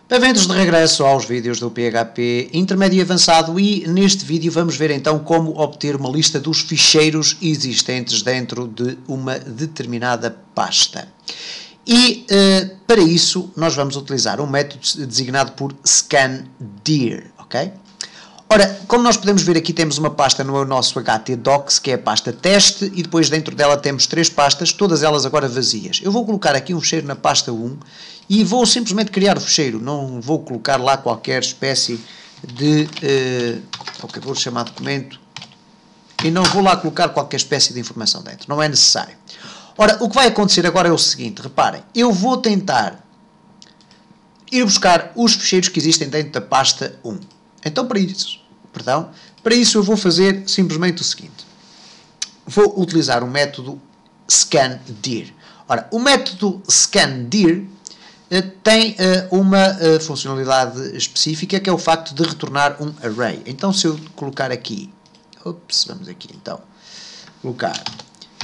Bem-vindos de regresso aos vídeos do PHP intermédio e avançado e neste vídeo vamos ver então como obter uma lista dos ficheiros existentes dentro de uma determinada pasta. E para isso nós vamos utilizar um método designado por scandir, ok? Ora, como nós podemos ver aqui temos uma pasta no nosso htdocs, que é a pasta teste, e depois dentro dela temos três pastas, todas elas agora vazias. Eu vou colocar aqui um ficheiro na pasta 1 e vou simplesmente criar o ficheiro, não vou colocar lá qualquer espécie de, ok, vou chamar documento, e não vou lá colocar qualquer espécie de informação dentro, não é necessário. Ora, o que vai acontecer agora é o seguinte, reparem, eu vou tentar ir buscar os ficheiros que existem dentro da pasta 1. Então para isso eu vou fazer simplesmente o seguinte, vou utilizar o método scandir. Ora, o método scandir tem uma funcionalidade específica, que é o facto de retornar um array. Então se eu colocar aqui, vamos aqui então, colocar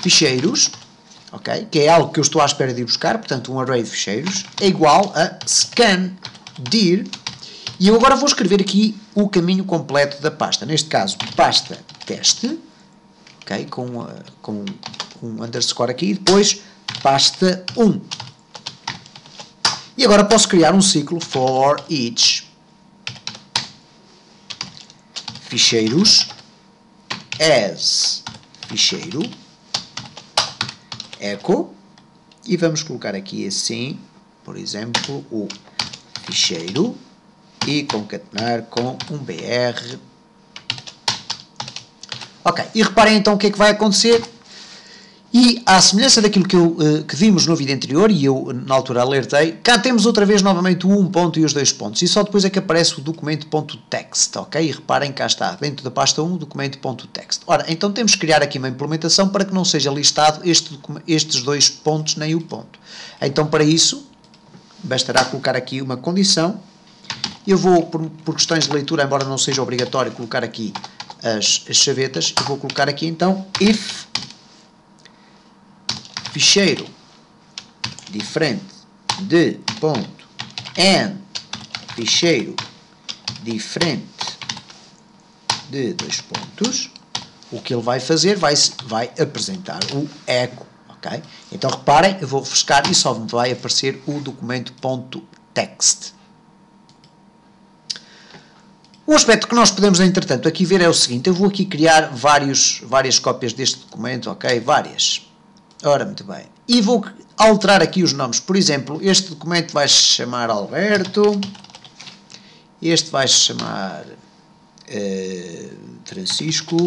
ficheiros, ok, que é algo que eu estou à espera de ir buscar, portanto um array de ficheiros, é igual a scandir, e eu agora vou escrever aqui o caminho completo da pasta, neste caso pasta teste, ok, com um underscore aqui, e depois pasta 1. E agora posso criar um ciclo for each ficheiros as ficheiro echo, e vamos colocar aqui assim, por exemplo, o ficheiro e concatenar com um br. Ok, e reparem então o que é que vai acontecer. E à semelhança daquilo que vimos no vídeo anterior, e eu na altura alertei, cá temos outra vez novamente o 1 ponto e os 2 pontos, e só depois é que aparece o documento.txt, ok? E reparem, cá está, dentro da pasta 1, documento.txt. Ora, então temos que criar aqui uma implementação para que não seja listado estes dois pontos nem o ponto. Então para isso, bastará colocar aqui uma condição. Eu vou, por questões de leitura, embora não seja obrigatório colocar aqui as chavetas, eu vou colocar aqui então if ficheiro diferente de ponto and ficheiro diferente de 2 pontos, o que ele vai fazer vai apresentar o echo, ok? Então reparem, eu vou refrescar e só me vai aparecer o documento.txt. O aspecto que nós podemos, entretanto, aqui ver é o seguinte, eu vou aqui criar várias cópias deste documento, ok? Várias. Ora, muito bem. E vou alterar aqui os nomes. Por exemplo, este documento vai se chamar Alberto, este vai se chamar Francisco.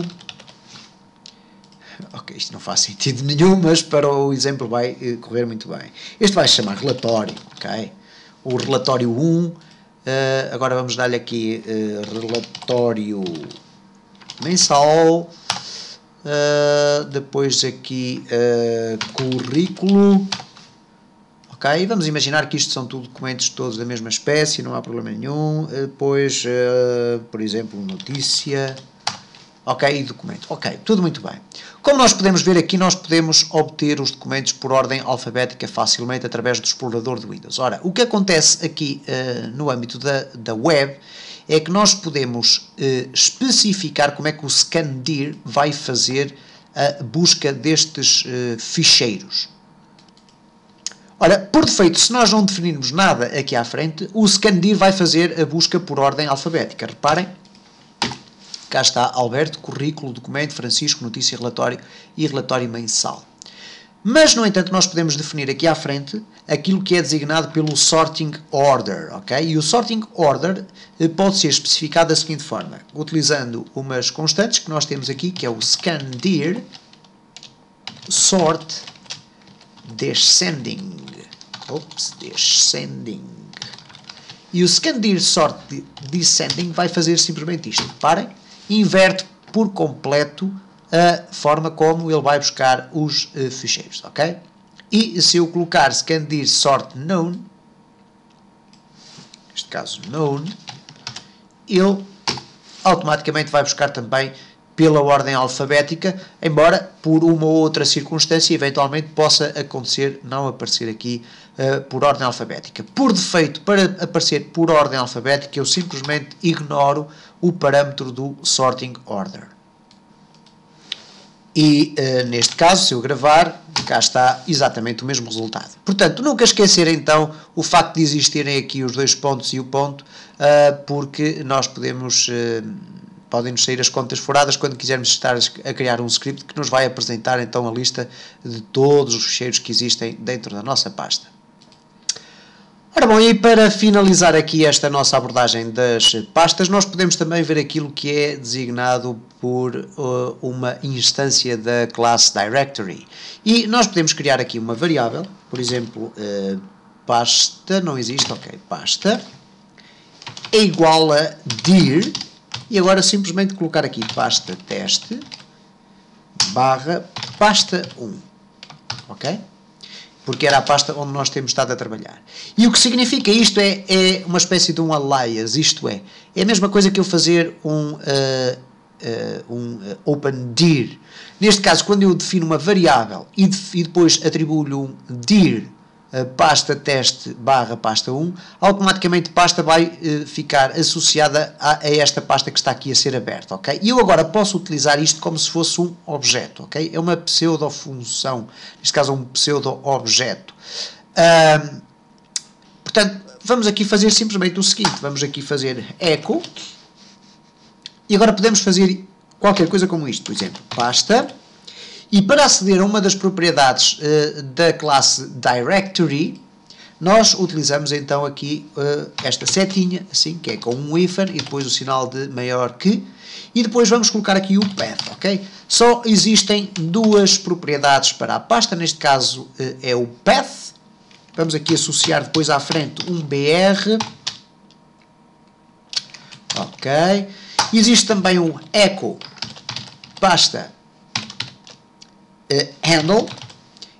Ok, isto não faz sentido nenhum, mas para o exemplo vai correr muito bem. Este vai se chamar relatório, ok? O relatório 1. Agora vamos dar-lhe aqui relatório mensal, depois aqui currículo, ok, vamos imaginar que isto são tudo documentos todos da mesma espécie, não há problema nenhum. Depois, por exemplo, notícia, ok, e documento, ok, tudo muito bem. Como nós podemos ver aqui, nós podemos obter os documentos por ordem alfabética facilmente através do explorador de Windows. Ora, o que acontece aqui no âmbito da web é que nós podemos especificar como é que o scandir vai fazer a busca destes ficheiros. Ora, por defeito, se nós não definirmos nada aqui à frente, o scandir vai fazer a busca por ordem alfabética. Reparem, cá está Alberto, currículo, documento, Francisco, notícia, relatório e relatório mensal. Mas, no entanto, nós podemos definir aqui à frente aquilo que é designado pelo sorting order, ok? E o sorting order pode ser especificado da seguinte forma, utilizando umas constantes que nós temos aqui, que é o scandir sort descending. Descending. E o scandir sort descending vai fazer simplesmente isto. Reparem, inverte por completo a forma como ele vai buscar os ficheiros, ok? E se eu colocar scandir sort known, neste caso known, ele automaticamente vai buscar também pela ordem alfabética, embora por uma ou outra circunstância eventualmente possa acontecer não aparecer aqui por ordem alfabética. Por defeito, para aparecer por ordem alfabética, eu simplesmente ignoro o parâmetro do sorting order. E neste caso, se eu gravar, cá está exatamente o mesmo resultado. Portanto, nunca esquecer então o facto de existirem aqui os dois pontos e o ponto, porque nós podem-nos sair as contas furadas quando quisermos estar a criar um script que nos vai apresentar então a lista de todos os ficheiros que existem dentro da nossa pasta. Ora bom, e para finalizar aqui esta nossa abordagem das pastas, nós podemos também ver aquilo que é designado por uma instância da classe Directory. E nós podemos criar aqui uma variável, por exemplo, pasta, não existe, ok, pasta, é igual a dir, e agora simplesmente colocar aqui pasta teste barra pasta 1, ok? Porque era a pasta onde nós temos estado a trabalhar. E o que significa isto é uma espécie de um alias, isto é a mesma coisa que eu fazer um open dir. Neste caso, quando eu defino uma variável e depois atribuo-lhe um dir pasta teste barra pasta 1, automaticamente pasta vai ficar associada a esta pasta que está aqui a ser aberta, ok? E eu agora posso utilizar isto como se fosse um objeto, ok? É uma pseudo-função, neste caso um pseudo-objeto. Portanto, vamos aqui fazer simplesmente o seguinte, vamos aqui fazer echo, e agora podemos fazer qualquer coisa como isto, por exemplo, pasta. E para aceder a uma das propriedades da classe Directory, nós utilizamos então aqui esta setinha, assim, que é com um hífen e depois o sinal de maior que, e depois vamos colocar aqui o path, ok? Só existem duas propriedades para a pasta, neste caso é o path, vamos aqui associar depois à frente um br, ok? Existe também um echo pasta handle,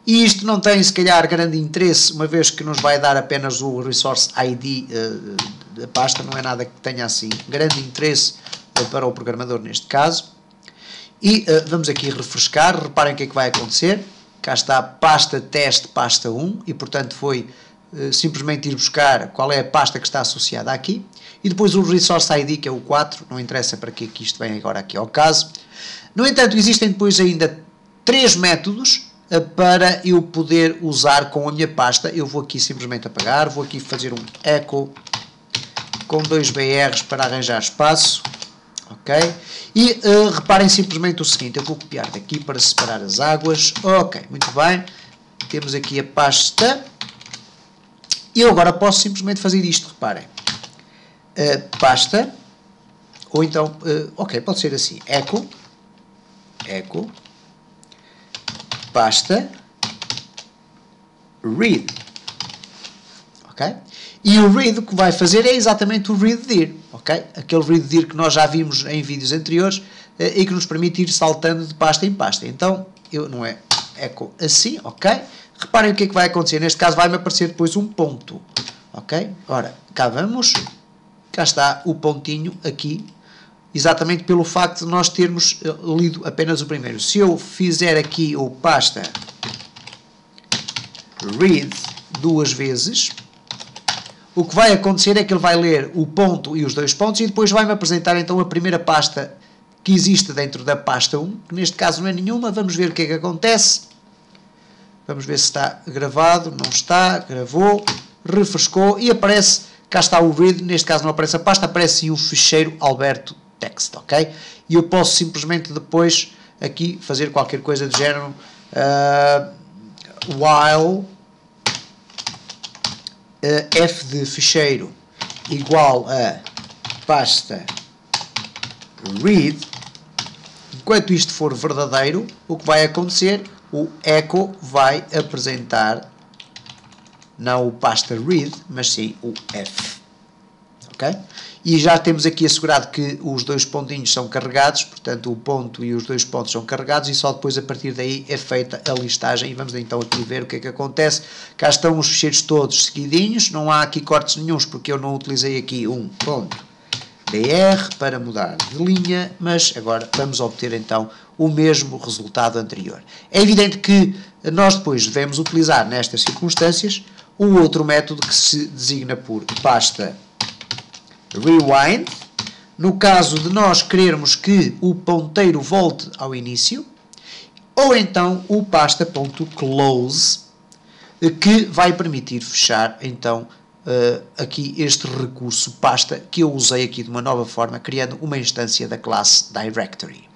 e isto não tem se calhar grande interesse, uma vez que nos vai dar apenas o resource ID da pasta, não é nada que tenha assim grande interesse para o programador neste caso. E vamos aqui refrescar, reparem o que é que vai acontecer, cá está pasta teste pasta 1, e portanto foi simplesmente ir buscar qual é a pasta que está associada aqui, e depois o resource ID, que é o 4, não interessa para que isto vem agora aqui ao caso. No entanto, existem depois ainda 3 métodos para eu poder usar com a minha pasta. Eu vou aqui simplesmente apagar, vou aqui fazer um echo com 2 BRs para arranjar espaço, ok? E reparem simplesmente o seguinte, eu vou copiar daqui para separar as águas, ok, muito bem, temos aqui a pasta, e eu agora posso simplesmente fazer isto, reparem, pasta, ou então, ok, pode ser assim, echo, pasta read, ok? E o read o que vai fazer é exatamente o read dir, ok? Aquele read dir que nós já vimos em vídeos anteriores e que nos permite ir saltando de pasta em pasta. Então, não é echo assim, ok? Reparem o que é que vai acontecer. Neste caso vai-me aparecer depois um ponto, ok? Ora, cá vamos, cá está o pontinho aqui, exatamente pelo facto de nós termos lido apenas o primeiro. Se eu fizer aqui o pasta read 2 vezes, o que vai acontecer é que ele vai ler o ponto e os 2 pontos e depois vai-me apresentar então a primeira pasta que existe dentro da pasta 1, que neste caso não é nenhuma. Vamos ver o que é que acontece. Vamos ver se está gravado. Não está, gravou, refrescou e aparece, cá está o read, neste caso não aparece a pasta, aparece o ficheiro Alberto text, ok? E eu posso simplesmente depois aqui fazer qualquer coisa do género while f de ficheiro igual a pasta read. Enquanto isto for verdadeiro, o que vai acontecer? O echo vai apresentar não o pasta read, mas sim o f, ok? E já temos aqui assegurado que os 2 pontinhos são carregados, portanto o ponto e os 2 pontos são carregados e só depois a partir daí é feita a listagem. E vamos então aqui ver o que é que acontece. Cá estão os ficheiros todos seguidinhos, não há aqui cortes nenhuns porque eu não utilizei aqui um ponto BR para mudar de linha, mas agora vamos obter então o mesmo resultado anterior. É evidente que nós depois devemos utilizar nestas circunstâncias um outro método que se designa por pasta rewind. No caso de nós querermos que o ponteiro volte ao início, ou então o pasta.close, que vai permitir fechar então aqui este recurso pasta que eu usei aqui de uma nova forma, criando uma instância da classe directory.